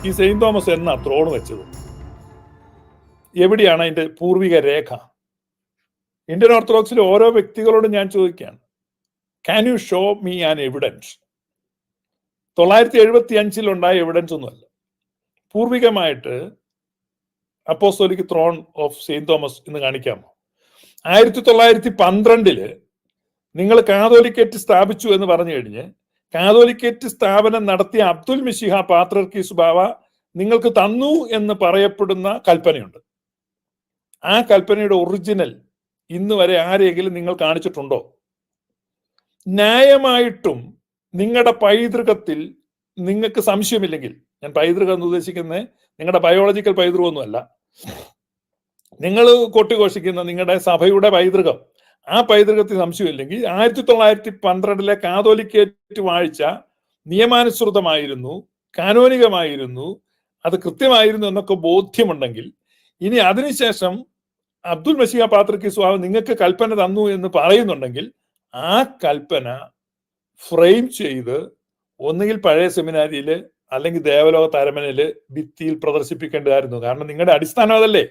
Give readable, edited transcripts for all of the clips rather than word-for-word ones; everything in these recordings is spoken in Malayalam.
ഈ സെയിന്റ് തോമസ് എന്നാ ത്രോൺ വെച്ചത്? എവിടെയാണ് അതിന്റെ പൂർവിക രേഖ? ഇന്ത്യൻ ഓർത്തഡോക്സിലെ ഓരോ വ്യക്തികളോടും ഞാൻ ചോദിക്കുകയാണ്, can you show me an evidence? 975 ഉണ്ടായ എവിഡൻസ് ഒന്നുമല്ല. പൂർവികമായിട്ട് apostolic throne of saint Thomas എന്ന് കാണിക്കാമോ? 1912 നിങ്ങൾ കാതോലിക്കേറ്റ് സ്ഥാപിച്ചു എന്ന് പറഞ്ഞു കഴിഞ്ഞ് കാതോലിക്കേറ്റ് സ്ഥാപനം നടത്തിയ അബ്ദുൽ മിശിഹ പാത്രിയർക്കീസ് ബാവ നിങ്ങൾക്ക് തന്നു എന്ന് പറയപ്പെടുന്ന കൽപ്പനയുണ്ട്. ആ കൽപ്പനയുടെ ഒറിജിനൽ ഇന്ന് വരെ ആരെങ്കിലും നിങ്ങൾ കാണിച്ചിട്ടുണ്ടോ? ന്യായമായിട്ടും നിങ്ങളുടെ പൈതൃകത്തിൽ നിങ്ങൾക്ക് സംശയമില്ലെങ്കിൽ, ഞാൻ പൈതൃകം എന്ന് ഉദ്ദേശിക്കുന്നത് നിങ്ങളുടെ ബയോളജിക്കൽ പൈതൃകമൊന്നുമല്ല, നിങ്ങൾ കൊട്ടിഘോഷിക്കുന്ന നിങ്ങളുടെ സഭയുടെ പൈതൃകം, ആ പൈതൃകത്തിൽ സംശയമില്ലെങ്കിൽ 1912 കാതോലിക്കേറ്റ് വാഴ്ച നിയമാനുസൃതമായിരുന്നു, കാനോനികമായിരുന്നു, അത് കൃത്യമായിരുന്നു എന്നൊക്കെ ബോധ്യമുണ്ടെങ്കിൽ, ഇനി അതിനുശേഷം അബ്ദുൽ മശീഹ പാത്രിയർക്കീസ് ബാവ നിങ്ങൾക്ക് കൽപ്പന തന്നു എന്ന് പറയുന്നുണ്ടെങ്കിൽ ആ കൽപ്പന ഫ്രെയിം ചെയ്ത് ഒന്നുകിൽ പഴയ സെമിനാരിയില് അല്ലെങ്കിൽ ദേവലോക അരമനയില് ഭിത്തിയിൽ പ്രദർശിപ്പിക്കേണ്ടതായിരുന്നു. കാരണം നിങ്ങളുടെ അടിസ്ഥാനം അതല്ലേ,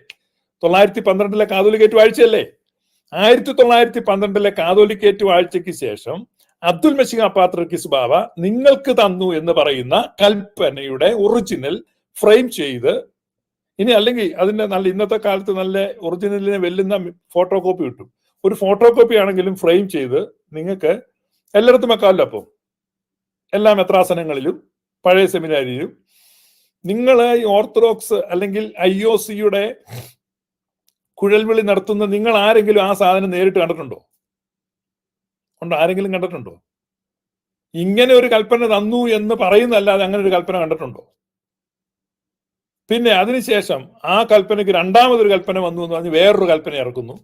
1912 കാതോലിക്കേറ്റ് വാഴ്ചയല്ലേ. 1912 കാതോലിക്കേറ്റ് വാഴ്ചയ്ക്ക് ശേഷം അബ്ദുൽ മശീഹ പാത്രിയർക്കീസ് ബാവ നിങ്ങൾക്ക് തന്നു എന്ന് പറയുന്ന കൽപ്പനയുടെ ഒറിജിനൽ ഫ്രെയിം ചെയ്ത്, ഇനി അല്ലെങ്കിൽ അതിന്റെ നല്ല ഇന്നത്തെ കാലത്ത് നല്ല ഒറിജിനലിനെ വെല്ലുന്ന ഫോട്ടോ കോപ്പി കിട്ടും, ഒരു ഫോട്ടോ കോപ്പി ആണെങ്കിലും ഫ്രെയിം ചെയ്ത് നിങ്ങൾക്ക് എല്ലായിടത്തും വെക്കാമല്ലോ. അപ്പം എല്ലാ മെത്രാസനങ്ങളിലും പഴയ സെമിനാരിയിലും നിങ്ങൾ ഈ ഓർത്തഡോക്സ് അല്ലെങ്കിൽ IOC-യുടെ കുഴൽവിളി നടത്തുന്ന നിങ്ങൾ ആരെങ്കിലും ആ സാധനം നേരിട്ട് കണ്ടിട്ടുണ്ടോ? ഉണ്ടോ? ആരെങ്കിലും കണ്ടിട്ടുണ്ടോ? ഇങ്ങനെ ഒരു കൽപ്പന തന്നു എന്ന് പറയുന്നതല്ലാതെ അങ്ങനെ ഒരു കൽപ്പന കണ്ടിട്ടുണ്ടോ? പിന്നെ അതിനുശേഷം ആ കൽപ്പനയ്ക്ക് രണ്ടാമതൊരു കൽപ്പന വന്നു എന്ന് പറഞ്ഞ് വേറൊരു കൽപ്പന ഇറക്കുന്നു.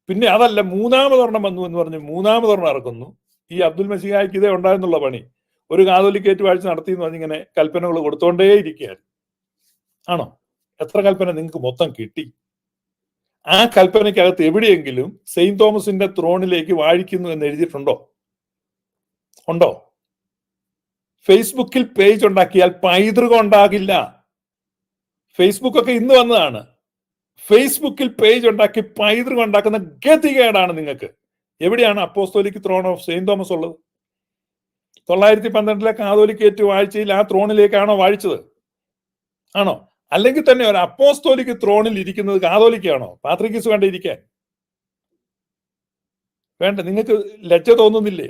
പിന്നെ അതല്ല, മൂന്നാമതൊരെണ്ണം വന്നു എന്ന് പറഞ്ഞ് മൂന്നാമതൊരെണ്ണം ഇറക്കുന്നു. ഈ അബ്ദുൽ മശീഹായ്ക്ക് ഇതേ ഉണ്ടായിരുന്നുള്ള പണി. ഒരു കാതോലിക്കേറ്റ് വാഴ്ച നടത്തി എന്ന് പറഞ്ഞിങ്ങനെ കൽപ്പനകൾ കൊടുത്തോണ്ടേ ഇരിക്കുകയാണ്. ആണോ? എത്ര കൽപ്പന നിങ്ങൾക്ക് മൊത്തം കിട്ടി? ആ കൽപ്പനയ്ക്കകത്ത് എവിടെയെങ്കിലും സെയിന്റ് തോമസിന്റെ ത്രോണിലേക്ക് വാഴിക്കുന്നു എന്ന് എഴുതിയിട്ടുണ്ടോ? ഉണ്ടോ? ഫേസ്ബുക്കിൽ പേജ് ഉണ്ടാക്കിയാൽ പൈതൃകം ഉണ്ടാകില്ല. ഫേസ്ബുക്കൊക്കെ ഇന്ന് വന്നതാണ്. ഫേസ്ബുക്കിൽ പേജ് ഉണ്ടാക്കി പൈതൃകം ഉണ്ടാക്കുന്ന ഗതികേടാണ് നിങ്ങൾക്ക്. എവിടെയാണ് apostolic throne of saint Thomas ഉള്ളത്? 912 കാതോലിക്കേറ്റ് വാഴ്ചയിൽ ആ ത്രോണിലേക്കാണോ വാഴിച്ചത്? ആണോ? അല്ലെങ്കിൽ തന്നെ ഒരു അപ്പോസ്തോലിക് ത്രോണിൽ ഇരിക്കുന്നത് കാതോലിക്കാണോ? പാത്രിയർക്കീസ് വേണ്ട ഇരിക്കാൻ? വേണ്ട? നിങ്ങൾക്ക് ലജ്ജ തോന്നുന്നില്ലേ?